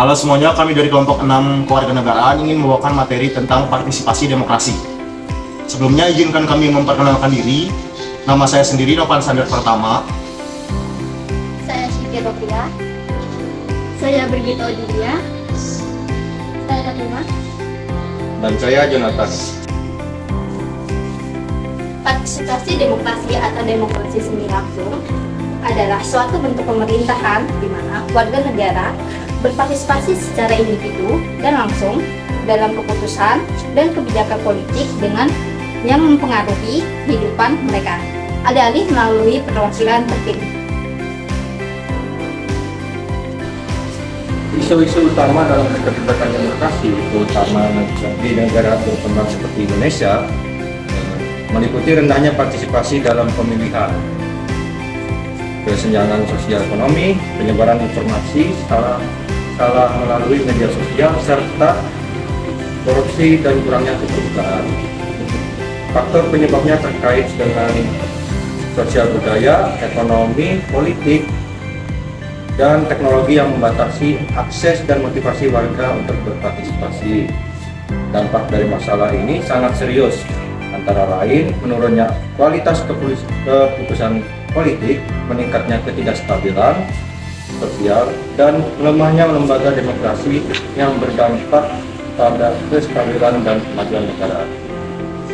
Halo semuanya, kami dari kelompok 6 kewarganegaraan ingin membawakan materi tentang partisipasi demokrasi. Sebelumnya izinkan kami memperkenalkan diri. Nama saya sendiri Novan Sandar Pertama. Saya Siti Rofiah. Saya Brigita Odilia. Saya Fatima. Dan saya Jonathan. Partisipasi demokrasi atau demokrasi semi langsung adalah suatu bentuk pemerintahan di mana warga negara berpartisipasi secara individu dan langsung dalam keputusan dan kebijakan politik dengan yang mempengaruhi kehidupan mereka, alih-alih melalui perwakilan terpilih. Isu-isu utama dalam keterlibatan demokrasi, terutama di negara berkembang seperti Indonesia, meliputi rendahnya partisipasi dalam pemilihan, kesenjangan sosial ekonomi, penyebaran informasi salah melalui media sosial, serta korupsi dan kurangnya keterbukaan. Faktor penyebabnya terkait dengan sosial budaya, ekonomi, politik, dan teknologi yang membatasi akses dan motivasi warga untuk berpartisipasi. Dampak dari masalah ini sangat serius, antara lain menurunnya kualitas keputusan politik, meningkatnya ketidakstabilan sosial, dan lemahnya lembaga demokrasi yang berdampak pada kestabilan dan kemajuan negara.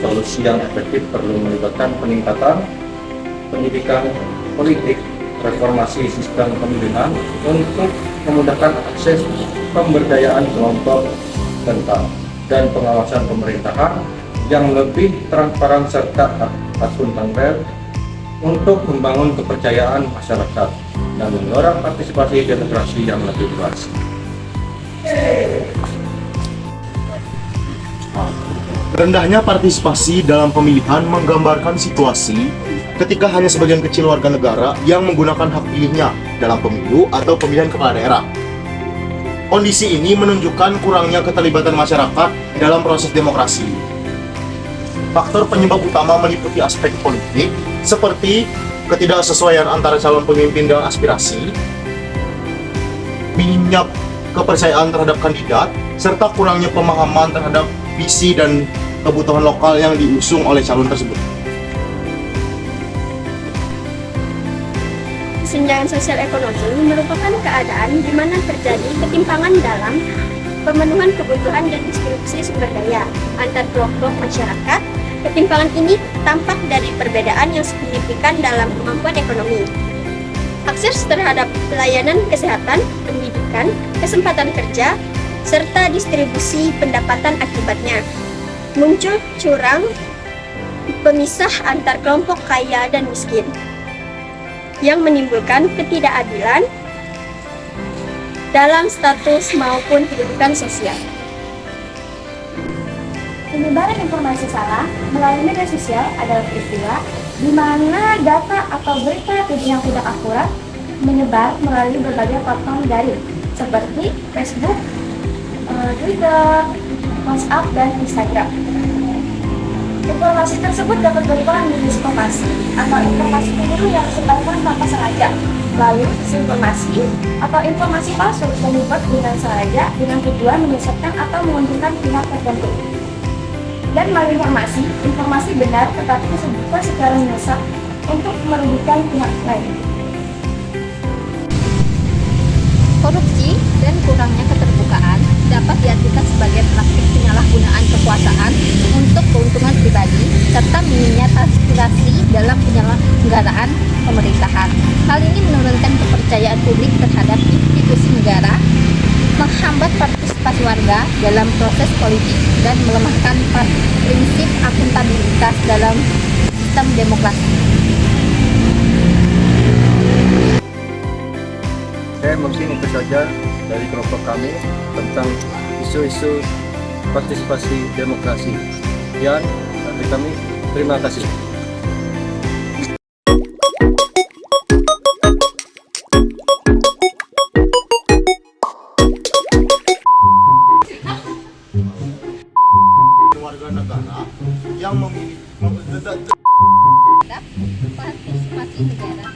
Solusi yang efektif perlu melibatkan peningkatan pendidikan politik, reformasi sistem pemilihan untuk memudahkan akses pemberdayaan kelompok rentan, dan pengawasan pemerintahan yang lebih transparan serta akuntabel untuk membangun kepercayaan masyarakat dan mendorong partisipasi demokrasi yang lebih luas. Rendahnya partisipasi dalam pemilihan menggambarkan situasi ketika hanya sebagian kecil warga negara yang menggunakan hak pilihnya dalam pemilu atau pemilihan kepala daerah. Kondisi ini menunjukkan kurangnya keterlibatan masyarakat dalam proses demokrasi. Faktor penyebab utama meliputi aspek politik, seperti ketidaksesuaian antara calon pemimpin dan aspirasi, minimnya kepercayaan terhadap kandidat, serta kurangnya pemahaman terhadap visi dan kebutuhan lokal yang diusung oleh calon tersebut. Kesenjangan sosial ekonomi merupakan keadaan di mana terjadi ketimpangan dalam pemenuhan kebutuhan dan distribusi sumber daya antar kelompok masyarakat. Ketimpangan ini tampak dari perbedaan yang signifikan dalam kemampuan ekonomi, akses terhadap pelayanan kesehatan, pendidikan, kesempatan kerja, serta distribusi pendapatan akibatnya. Muncul jurang pemisah antar kelompok kaya dan miskin, yang menimbulkan ketidakadilan dalam status maupun kedudukan sosial. Penyebaran informasi salah melalui media sosial adalah peristiwa di mana data atau berita yang tidak akurat menyebar melalui berbagai platform daring seperti Facebook, Twitter, WhatsApp, dan Instagram. Informasi tersebut dapat berupa misinformasi atau informasi keliru yang disebarkan tanpa sengaja, lalu disinformasi atau informasi palsu yang dibuat dengan sengaja dengan tujuan menyesatkan atau menguntungkan pihak tertentu. Dan malinformasi, informasi benar tetapi disebutkan secara menyesat untuk merugikan pihak lain. Korupsi dan kurangnya keterbukaan dapat diartikan sebagai praktik penyalahgunaan kekuasaan untuk keuntungan pribadi serta minimnya transparansi dalam penyelenggaraan pemerintahan. Hal ini menurunkan kepercayaan publik terhadap institusi negara, menghambat partisipasi warga dalam proses politik, dan melemahkan prinsip akuntabilitas dalam sistem demokrasi. Mungkin itu saja dari kelompok kami tentang isu-isu partisipasi demokrasi. Sekian dari kami, terima kasih. Warga negara yang memilih Partisipasi negara.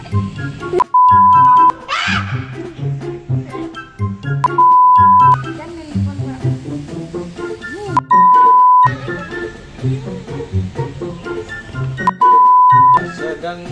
sedang